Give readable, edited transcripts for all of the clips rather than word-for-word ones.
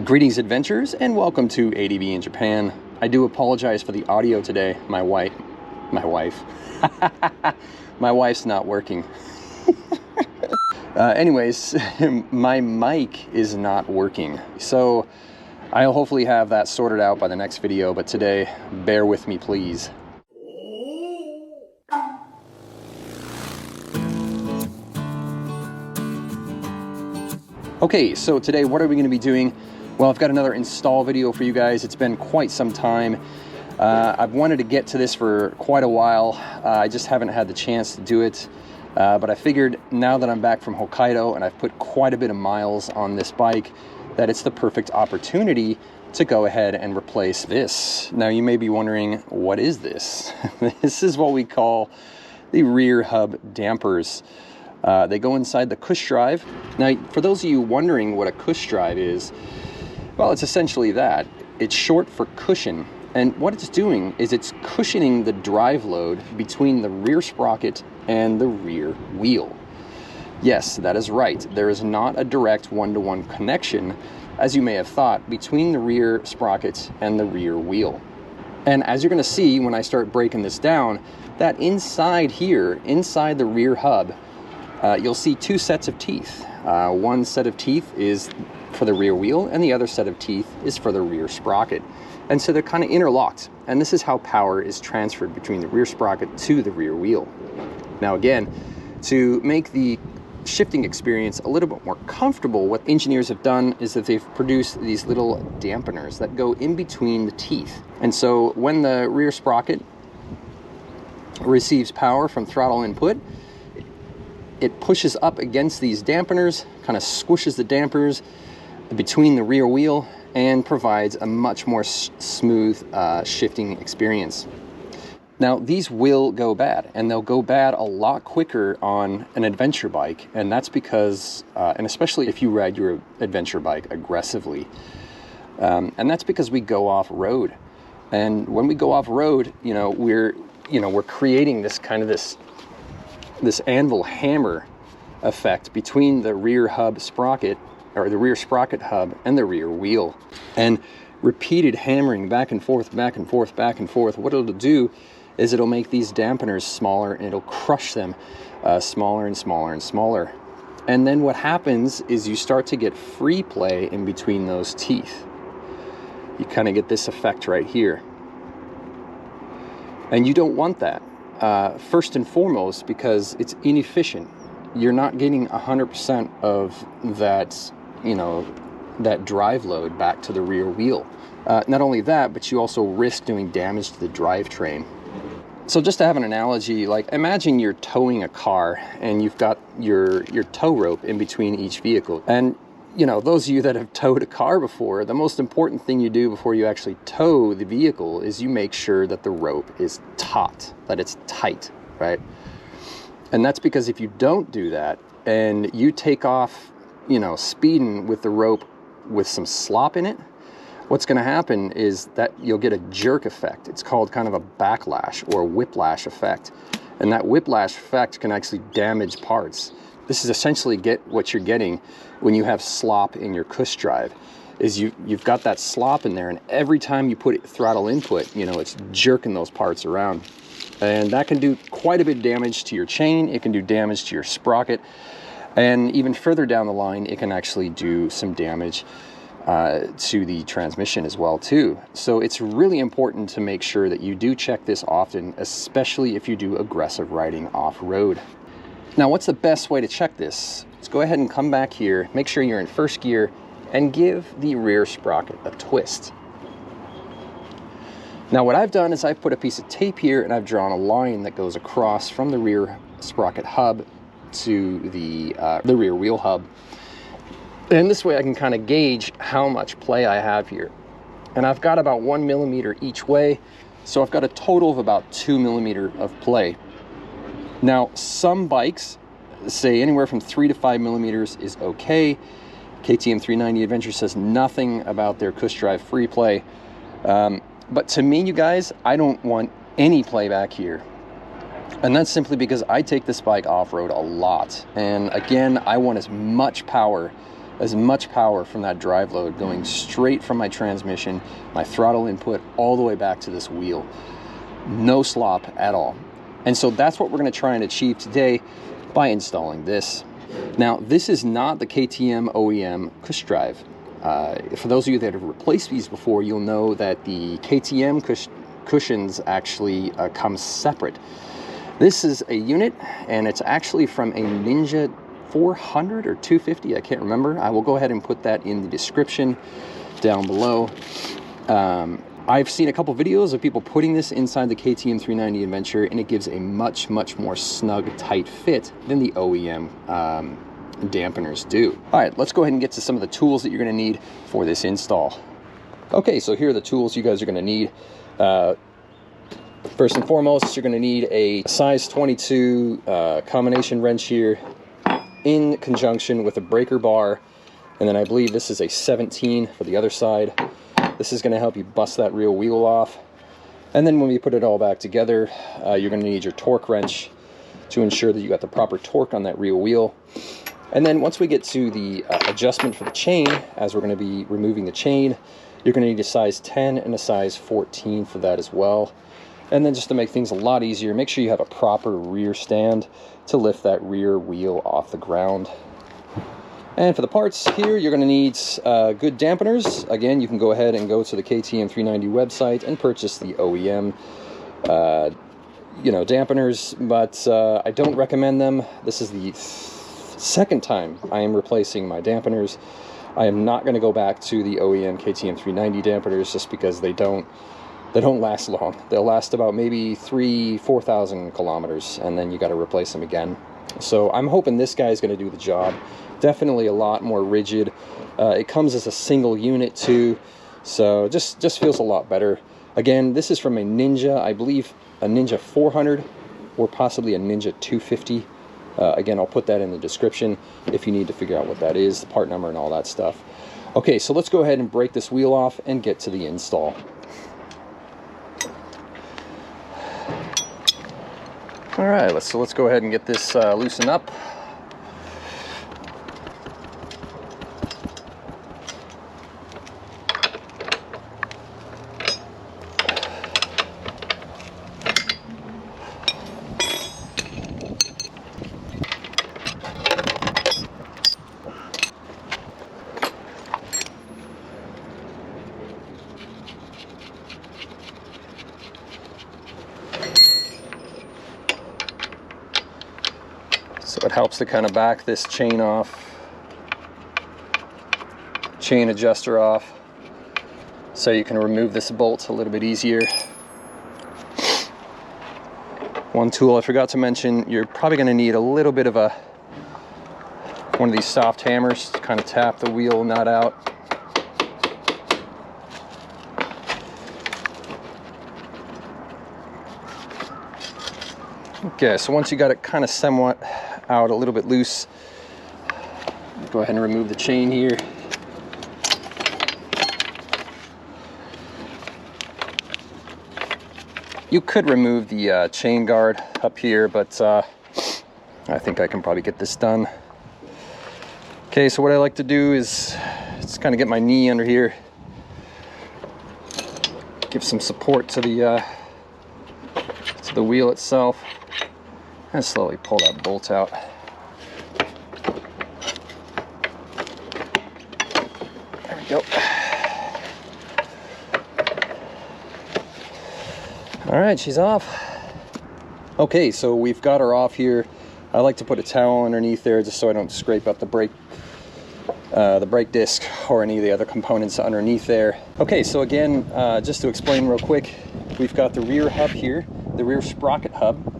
Greetings adventurers and welcome to ADVinJapan. I do apologize for the audio today. My wife's not working. Anyways, my mic is not working. So I'll hopefully have that sorted out by the next video, but today, bear with me please. Okay, so today what are we going to be doing? Well, I've got another install video for you guys. It's been quite some time. I've wanted to get to this for quite a while. I just haven't had the chance to do it. But I figured now that I'm back from Hokkaido and I've put quite a bit of miles on this bike, that it's the perfect opportunity to go ahead and replace this. Now you may be wondering, what is this? This is what we call the rear hub dampers. They go inside the cush-drive. Now, for those of you wondering what a cush-drive is, well, it's essentially that. It's short for cushion. And what it's doing is it's cushioning the drive load between the rear sprocket and the rear wheel. Yes, that is right. There is not a direct one-to-one connection, as you may have thought, between the rear sprocket and the rear wheel. And as you're going to see when I start breaking this down, that inside here, inside the rear hub, you'll see two sets of teeth. One set of teeth is for the rear wheel and the other set of teeth is for the rear sprocket. And so they're kind of interlocked. And this is how power is transferred between the rear sprocket to the rear wheel. Now again, to make the shifting experience a little bit more comfortable, what engineers have done is that they've produced these little dampeners that go in between the teeth. And so when the rear sprocket receives power from throttle input, it pushes up against these dampeners, kind of squishes the dampers between the rear wheel and provides a much more smooth shifting experience. Now, these will go bad, and they'll go bad a lot quicker on an adventure bike, and that's because, and especially if you ride your adventure bike aggressively, and that's because we go off-road. And when we go off-road, we're creating this kind of this anvil hammer effect between the rear hub sprocket, or the rear sprocket hub, and the rear wheel. And repeated hammering back and forth, back and forth, back and forth, what it'll do is it'll make these dampeners smaller and it'll crush them smaller and smaller and smaller. And then what happens is you start to get free play in between those teeth. You kind of get this effect right here. And you don't want that. First and foremost, because it's inefficient. You're not getting 100% of that, that drive load back to the rear wheel. Not only that, but you also risk doing damage to the drivetrain. So just to have an analogy, like imagine you're towing a car and you've got your tow rope in between each vehicle. And those of you that have towed a car before, the most important thing you do before you actually tow the vehicle is you make sure that the rope is taut, that it's tight, right? And that's because if you don't do that and you take off, speeding with the rope with some slop in it, what's going to happen is that you'll get a jerk effect. It's called kind of a backlash or a whiplash effect. And that whiplash effect can actually damage parts. This is essentially what you're getting when you have slop in your cush-drive, is you've got that slop in there, and every time you put throttle input, it's jerking those parts around. And that can do quite a bit of damage to your chain. It can do damage to your sprocket. And even further down the line, it can actually do some damage to the transmission as well too. So it's really important to make sure that you do check this often, especially if you do aggressive riding off-road. Now, what's the best way to check this? Let's go ahead and come back here, make sure you're in first gear, and give the rear sprocket a twist. Now, what I've done is I've put a piece of tape here and I've drawn a line that goes across from the rear sprocket hub to the rear wheel hub. And this way I can kind of gauge how much play I have here. And I've got about 1 millimeter each way, so I've got a total of about 2 millimeter of play. Now, some bikes say anywhere from 3 to 5 millimeters is okay. KTM 390 Adventure says nothing about their cush-drive free play. But to me, you guys, I don't want any play back here. And that's simply because I take this bike off-road a lot. And again, I want as much power as much power from that drive load going straight from my transmission, my throttle input, all the way back to this wheel. No slop at all. And so that's what we're going to try and achieve today by installing this. Now, this is not the KTM OEM cush-drive. For those of you that have replaced these before, you'll know that the KTM cushions actually come separate. This is a unit, and it's actually from a Ninja 400 or 250, I can't remember. I will go ahead and put that in the description down below. I've seen a couple videos of people putting this inside the KTM 390 Adventure, and it gives a much more snug, tight fit than the OEM dampeners do. All right, let's go ahead and get to some of the tools that you're going to need for this install. Okay, so here are the tools you guys are going to need. First and foremost, you're going to need a size 22 combination wrench here in conjunction with a breaker bar, and then I believe this is a 17 for the other side. This is going to help you bust that rear wheel off. And then when we put it all back together, you're going to need your torque wrench to ensure that you got the proper torque on that rear wheel. And then once we get to the adjustment for the chain, as we're going to be removing the chain, you're going to need a size 10 and a size 14 for that as well. And then just to make things a lot easier, make sure you have a proper rear stand to lift that rear wheel off the ground. And for the parts here, you're going to need good dampeners. Again, you can go ahead and go to the KTM 390 website and purchase the OEM dampeners, but I don't recommend them. This is the second time I am replacing my dampeners. I am not going to go back to the OEM KTM 390 dampeners just because they don't last long. They'll last about maybe 4,000 kilometers, and then you got to replace them again. So I'm hoping this guy is going to do the job. Definitely a lot more rigid. It comes as a single unit too, so just feels a lot better. Again, this is from a Ninja, I believe a Ninja 400 or possibly a Ninja 250. Again, I'll put that in the description if you need to figure out what that is, the part number and all that stuff. Okay, so let's go ahead and break this wheel off and get to the install. All right, let's go ahead and get this loosened up. So it helps to kind of back this chain off, chain adjuster off, so you can remove this bolt a little bit easier. One tool I forgot to mention, you're probably going to need a little bit of one of these soft hammers to kind of tap the wheel nut out. Okay, so once you got it kind of somewhat out, a little bit loose, go ahead and remove the chain here. You could remove the chain guard up here, but I think I can probably get this done. Okay, so what I like to do is just kind of get my knee under here, give some support to the wheel itself, and slowly pull that bolt out. There we go. All right, she's off. Okay, so we've got her off here. I like to put a towel underneath there just so I don't scrape up the brake disc or any of the other components underneath there. Okay, so again, just to explain real quick, we've got the rear hub here, the rear sprocket hub,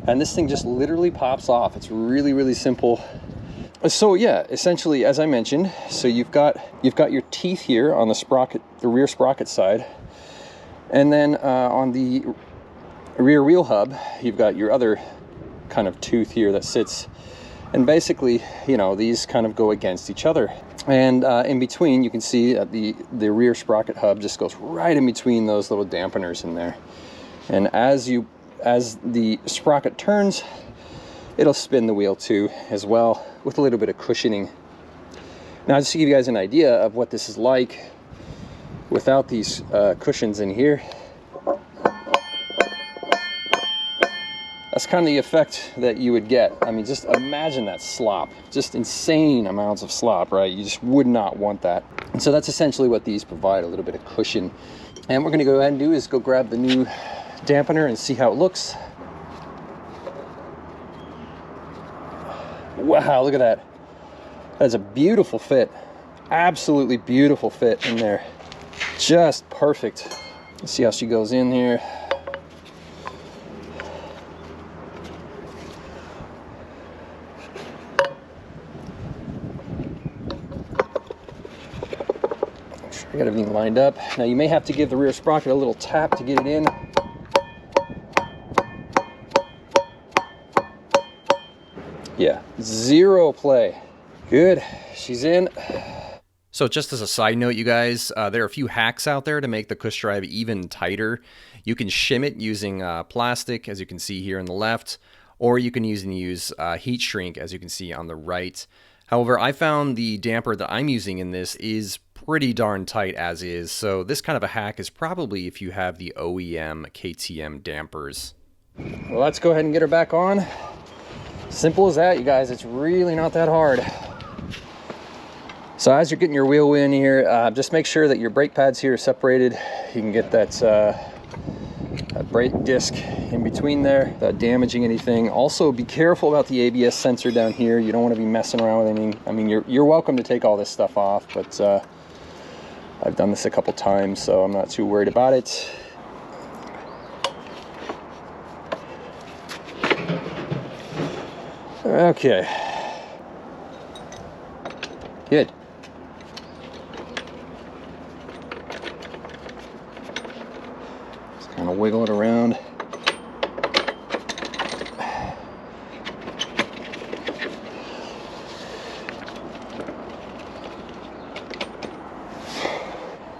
and this thing just literally pops off. It's really, really simple. So yeah, essentially, as I mentioned, so you've got your teeth here on the sprocket, the rear sprocket side, and then on the rear wheel hub, you've got your other kind of tooth here that sits, and basically, you know, these kind of go against each other. And in between, you can see that the rear sprocket hub just goes right in between those little dampeners in there. And as the sprocket turns, it'll spin the wheel too as well, with a little bit of cushioning Now, just to give you guys an idea of what this is like without these cushions in here, that's kind of the effect that you would get. I mean, just imagine that slop, just insane amounts of slop, right? You just would not want that. And so that's essentially what these provide, a little bit of cushion. And what we're gonna go ahead and do is go grab the new dampener and see how it looks. Wow, look at that. That's a beautiful fit. Absolutely beautiful fit in there. Just perfect. Let's see how she goes in here. Make sure I got everything lined up. Now you may have to give the rear sprocket a little tap to get it in. Yeah, zero play. Good, she's in. So just as a side note, you guys, there are a few hacks out there to make the cush-drive even tighter. You can shim it using plastic, as you can see here on the left, or you can use heat shrink, as you can see on the right. However, I found the damper that I'm using in this is pretty darn tight as is, so this kind of a hack is probably if you have the OEM KTM dampers. Well, let's go ahead and get her back on. Simple as that, you guys. It's really not that hard. So as you're getting your wheel in here, just make sure that your brake pads here are separated. You can get that brake disc in between there without damaging anything. Also, be careful about the ABS sensor down here. You don't want to be messing around with anything. I mean, you're welcome to take all this stuff off, but I've done this a couple times, so I'm not too worried about it. Okay. Good. Just kind of wiggle it around.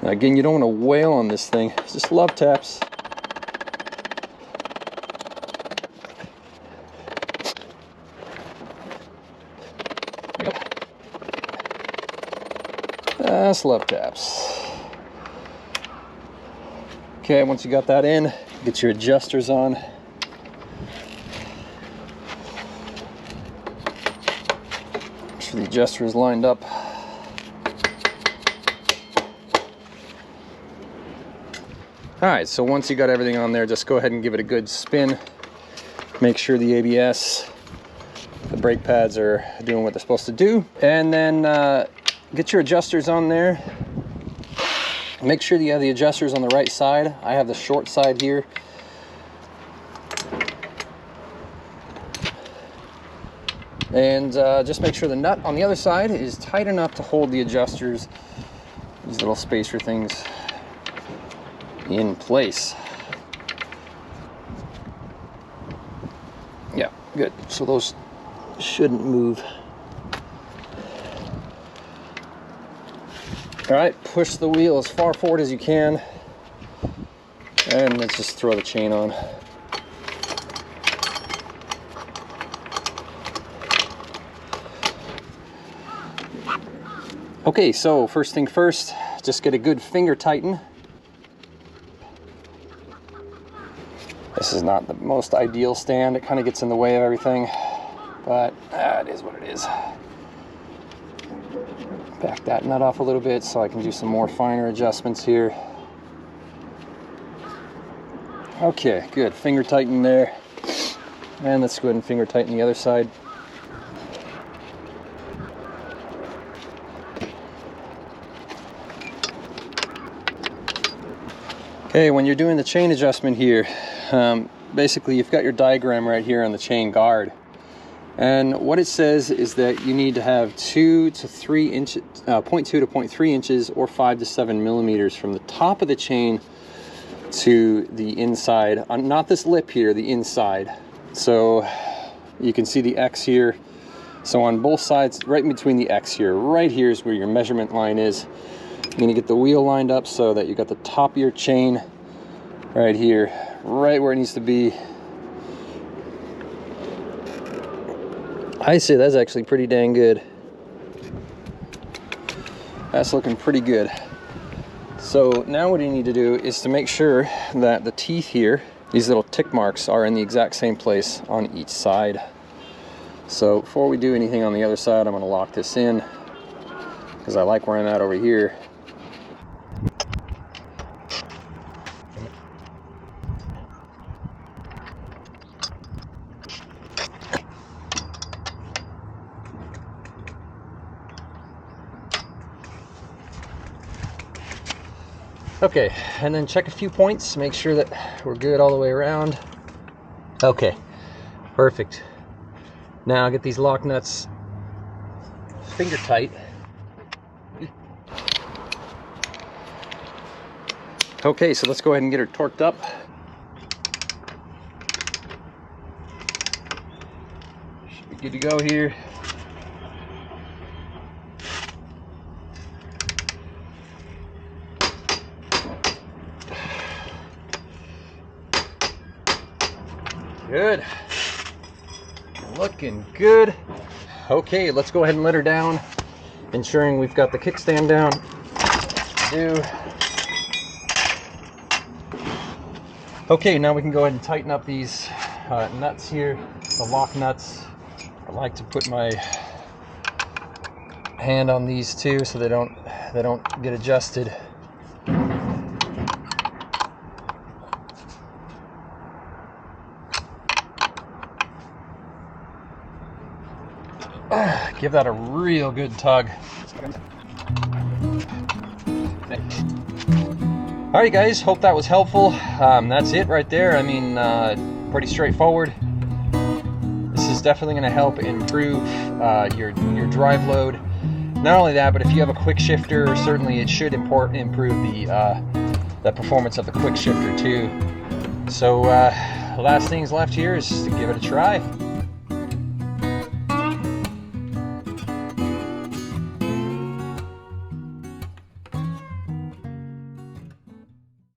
Now again, you don't want to wail on this thing. It's just love taps. That's love taps. Okay, once you got that in, get your adjusters on. Make sure the adjuster is lined up. Alright, so once you got everything on there, just go ahead and give it a good spin. Make sure the ABS, the brake pads are doing what they're supposed to do. And then get your adjusters on there. Make sure that you have the adjusters on the right side. I have the short side here. And just make sure the nut on the other side is tight enough to hold the adjusters, these little spacer things, in place. Yeah, good. So those shouldn't move. All right, push the wheel as far forward as you can, and let's just throw the chain on. Okay, so first thing first, just get a good finger tighten. This is not the most ideal stand. It kind of gets in the way of everything, but it is what it is. Back that nut off a little bit so I can do some more finer adjustments here. Okay, good. Finger tighten there. And let's go ahead and finger tighten the other side. Okay, when you're doing the chain adjustment here, basically you've got your diagram right here on the chain guard. And what it says is that you need to have 2 to 3 inches, 0.2 to 0.3 inches or 5 to 7 millimeters from the top of the chain to the inside, not this lip here, the inside. So you can see the X here. So on both sides, right in between the X here, right here is where your measurement line is. You're gonna get the wheel lined up so that you got the top of your chain right here, right where it needs to be. I say that's actually pretty dang good. That's looking pretty good. So now what you need to do is to make sure that the teeth here, these little tick marks, are in the exact same place on each side. So before we do anything on the other side, I'm going to lock this in because I like where I'm at over here. Okay, and then check a few points, make sure that we're good all the way around. Okay, perfect. Now get these lock nuts finger tight. Okay, so let's go ahead and get her torqued up. Should be good to go here. Good. Looking good. Okay, let's go ahead and let her down, ensuring we've got the kickstand down. Okay, now we can go ahead and tighten up these nuts here, the lock nuts. I like to put my hand on these too so they don't get adjusted. Give that a real good tug. Alright guys, hope that was helpful. That's it right there. I mean, pretty straightforward. This is definitely going to help improve your drive load. Not only that, but if you have a quick shifter, certainly it should improve the performance of the quick shifter too. So last things left here is to give it a try.